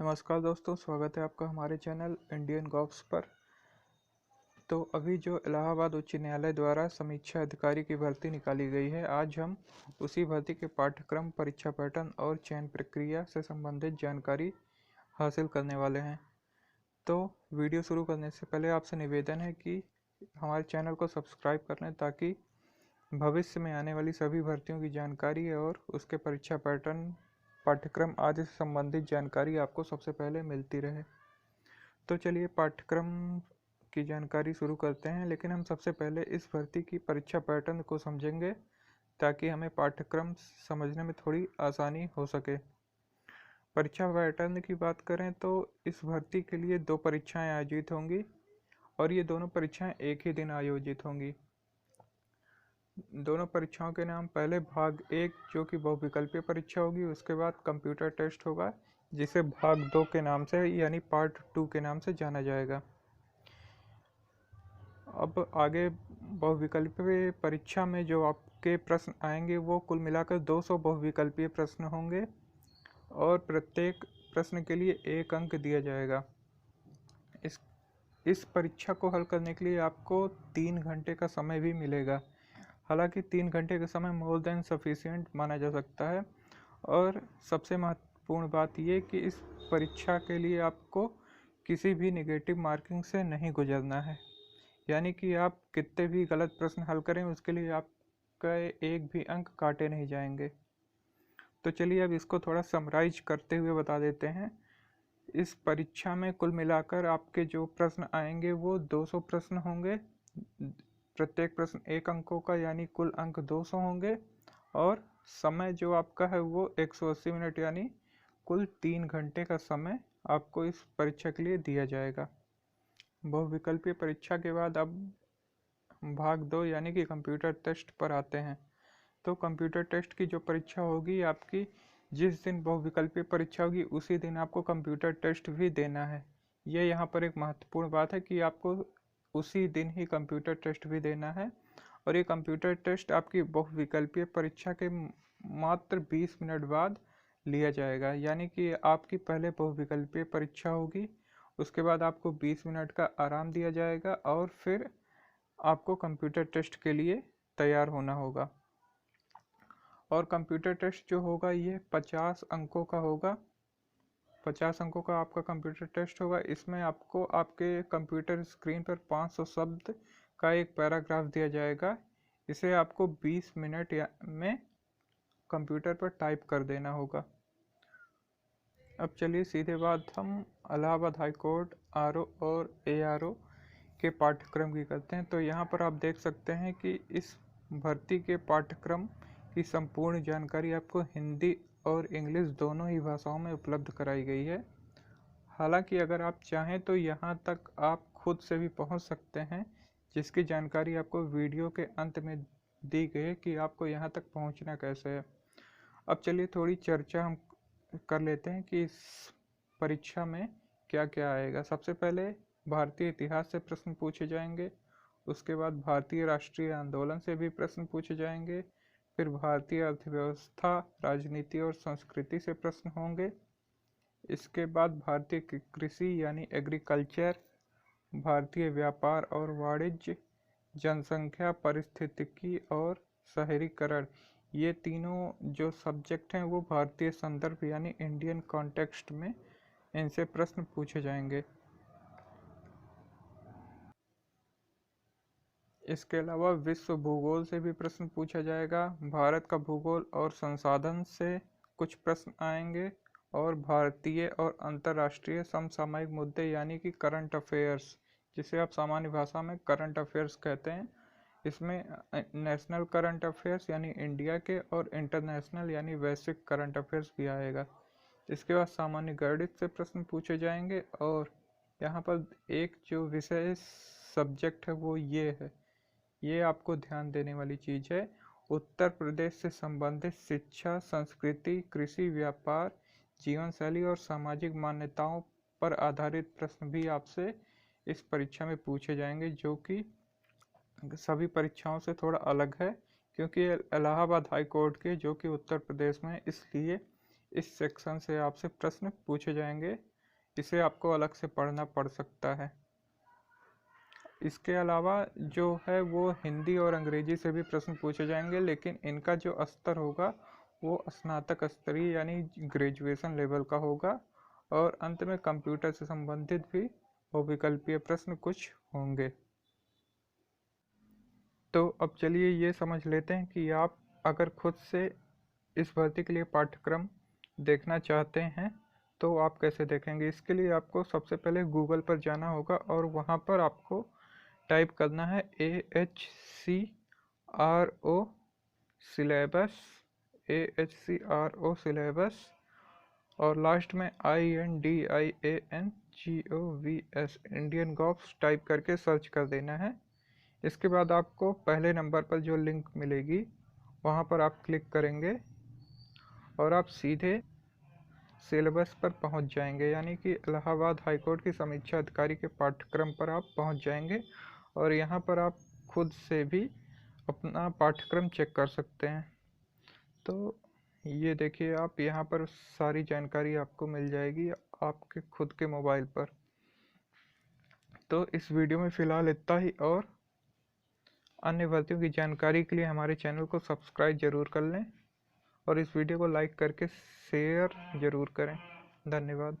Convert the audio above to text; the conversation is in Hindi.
नमस्कार दोस्तों, स्वागत है आपका हमारे चैनल इंडियन गॉब्स पर। तो अभी जो इलाहाबाद उच्च न्यायालय द्वारा समीक्षा अधिकारी की भर्ती निकाली गई है, आज हम उसी भर्ती के पाठ्यक्रम, परीक्षा पैटर्न और चयन प्रक्रिया से संबंधित जानकारी हासिल करने वाले हैं। तो वीडियो शुरू करने से पहले आपसे निवेदन है कि हमारे चैनल को सब्सक्राइब कर लें ताकि भविष्य में आने वाली सभी भर्तियों की जानकारी और उसके परीक्षा पैटर्न, पाठ्यक्रम आदि से संबंधित जानकारी आपको सबसे पहले मिलती रहे। तो चलिए पाठ्यक्रम की जानकारी शुरू करते हैं, लेकिन हम सबसे पहले इस भर्ती की परीक्षा पैटर्न को समझेंगे ताकि हमें पाठ्यक्रम समझने में थोड़ी आसानी हो सके। परीक्षा पैटर्न की बात करें तो इस भर्ती के लिए 2 परीक्षाएं आयोजित होंगी और ये दोनों परीक्षाएं एक ही दिन आयोजित होंगी। दोनों परीक्षाओं के नाम, पहले भाग 1 जो कि बहुविकल्पीय परीक्षा होगी, उसके बाद कंप्यूटर टेस्ट होगा जिसे भाग 2 के नाम से यानी पार्ट 2 के नाम से जाना जाएगा। अब आगे बहुविकल्पीय परीक्षा में जो आपके प्रश्न आएंगे वो कुल मिलाकर 200 बहुविकल्पीय प्रश्न होंगे और प्रत्येक प्रश्न के लिए 1 अंक दिया जाएगा। इस परीक्षा को हल करने के लिए आपको 3 घंटे का समय भी मिलेगा। हालांकि 3 घंटे का समय मोर देन सफिशिएंट माना जा सकता है। और सबसे महत्वपूर्ण बात ये कि इस परीक्षा के लिए आपको किसी भी नेगेटिव मार्किंग से नहीं गुजरना है, यानी कि आप कितने भी गलत प्रश्न हल करें उसके लिए आपका एक भी अंक काटे नहीं जाएंगे। तो चलिए अब इसको थोड़ा समराइज करते हुए बता देते हैं। इस परीक्षा में कुल मिलाकर आपके जो प्रश्न आएंगे वो 200 प्रश्न होंगे। प्रत्येक प्रश्न 1 अंकों का यानी कुल अंक 200 होंगे और समय जो आपका है वो 180 मिनट यानी कुल 3 घंटे का समय आपको इस परीक्षा के लिए दिया जाएगा। बहुविकल्पीय परीक्षा के बाद अब भाग 2 यानी कि कंप्यूटर टेस्ट पर आते हैं। तो कंप्यूटर टेस्ट की जो परीक्षा होगी आपकी, जिस दिन बहुविकल्पीय परीक्षा होगी उसी दिन आपको कंप्यूटर टेस्ट भी देना है। ये यहाँ पर एक महत्वपूर्ण बात है कि आपको उसी दिन ही कंप्यूटर टेस्ट भी देना है और ये कंप्यूटर टेस्ट आपकी बहुविकल्पीय परीक्षा के मात्र 20 मिनट बाद लिया जाएगा। यानी कि आपकी पहले बहुविकल्पीय परीक्षा होगी, उसके बाद आपको 20 मिनट का आराम दिया जाएगा और फिर आपको कंप्यूटर टेस्ट के लिए तैयार होना होगा। और कंप्यूटर टेस्ट जो होगा ये 50 अंकों का होगा। 50 अंकों का आपका कंप्यूटर टेस्ट होगा। इसमें आपको आपके कंप्यूटर स्क्रीन पर 500 शब्द का एक पैराग्राफ दिया जाएगा। इसे आपको 20 मिनट में कंप्यूटर पर टाइप कर देना होगा। अब चलिए सीधे बात हम इलाहाबाद हाई कोर्ट आरओ और एआरओ के पाठ्यक्रम की करते हैं। तो यहाँ पर आप देख सकते हैं कि इस भर्ती के पाठ्यक्रम की संपूर्ण जानकारी आपको हिंदी और इंग्लिश दोनों ही भाषाओं में उपलब्ध कराई गई है। हालांकि अगर आप चाहें तो यहाँ तक आप खुद से भी पहुँच सकते हैं, जिसकी जानकारी आपको वीडियो के अंत में दी गई है कि आपको यहाँ तक पहुँचना कैसे है। अब चलिए थोड़ी चर्चा हम कर लेते हैं कि इस परीक्षा में क्या क्या आएगा। सबसे पहले भारतीय इतिहास से प्रश्न पूछे जाएंगे, उसके बाद भारतीय राष्ट्रीय आंदोलन से भी प्रश्न पूछे जाएंगे, फिर भारतीय अर्थव्यवस्था, राजनीति और संस्कृति से प्रश्न होंगे। इसके बाद भारतीय कृषि यानी एग्रीकल्चर, भारतीय व्यापार और वाणिज्य, जनसंख्या, पारिस्थितिकी और शहरीकरण, ये तीनों जो सब्जेक्ट हैं वो भारतीय संदर्भ यानी इंडियन कॉन्टेक्स्ट में इनसे प्रश्न पूछे जाएंगे। इसके अलावा विश्व भूगोल से भी प्रश्न पूछा जाएगा, भारत का भूगोल और संसाधन से कुछ प्रश्न आएंगे और भारतीय और अंतर्राष्ट्रीय समसामयिक मुद्दे यानी कि करंट अफेयर्स, जिसे आप सामान्य भाषा में करंट अफेयर्स कहते हैं। इसमें नेशनल करंट अफेयर्स यानी इंडिया के और इंटरनेशनल यानी वैश्विक करंट अफेयर्स भी आएगा। इसके बाद सामान्य गणित से प्रश्न पूछे जाएंगे और यहाँ पर एक जो विशेष सब्जेक्ट है वो ये है, ये आपको ध्यान देने वाली चीज़ है, उत्तर प्रदेश से संबंधित शिक्षा, संस्कृति, कृषि, व्यापार, जीवन शैली और सामाजिक मान्यताओं पर आधारित प्रश्न भी आपसे इस परीक्षा में पूछे जाएंगे, जो कि सभी परीक्षाओं से थोड़ा अलग है क्योंकि इलाहाबाद हाई कोर्ट के जो कि उत्तर प्रदेश में, इसलिए इस सेक्शन से आपसे प्रश्न पूछे जाएंगे इसे आपको अलग से पढ़ना पड़ सकता है। इसके अलावा जो है वो हिंदी और अंग्रेजी से भी प्रश्न पूछे जाएंगे, लेकिन इनका जो स्तर होगा वो स्नातक स्तरीय यानी ग्रेजुएशन लेवल का होगा। और अंत में कंप्यूटर से संबंधित भी बहुविकल्पीय प्रश्न कुछ होंगे। तो अब चलिए ये समझ लेते हैं कि आप अगर खुद से इस भर्ती के लिए पाठ्यक्रम देखना चाहते हैं तो आप कैसे देखेंगे। इसके लिए आपको सबसे पहले गूगल पर जाना होगा और वहाँ पर आपको टाइप करना है AHCRO सिलेबस, AHCRO सिलेबस, और लास्ट में INDIANGOVS इंडियन गॉव्स टाइप करके सर्च कर देना है। इसके बाद आपको पहले नंबर पर जो लिंक मिलेगी वहाँ पर आप क्लिक करेंगे और आप सीधे सिलेबस पर पहुँच जाएंगे, यानी कि इलाहाबाद हाईकोर्ट की समीक्षा अधिकारी के पाठ्यक्रम पर आप पहुँच जाएंगे। और यहाँ पर आप खुद से भी अपना पाठ्यक्रम चेक कर सकते हैं। तो ये देखिए, आप यहाँ पर सारी जानकारी आपको मिल जाएगी आपके खुद के मोबाइल पर। तो इस वीडियो में फ़िलहाल इतना ही, और अन्य भर्तियों की जानकारी के लिए हमारे चैनल को सब्सक्राइब ज़रूर कर लें और इस वीडियो को लाइक करके शेयर ज़रूर करें। धन्यवाद।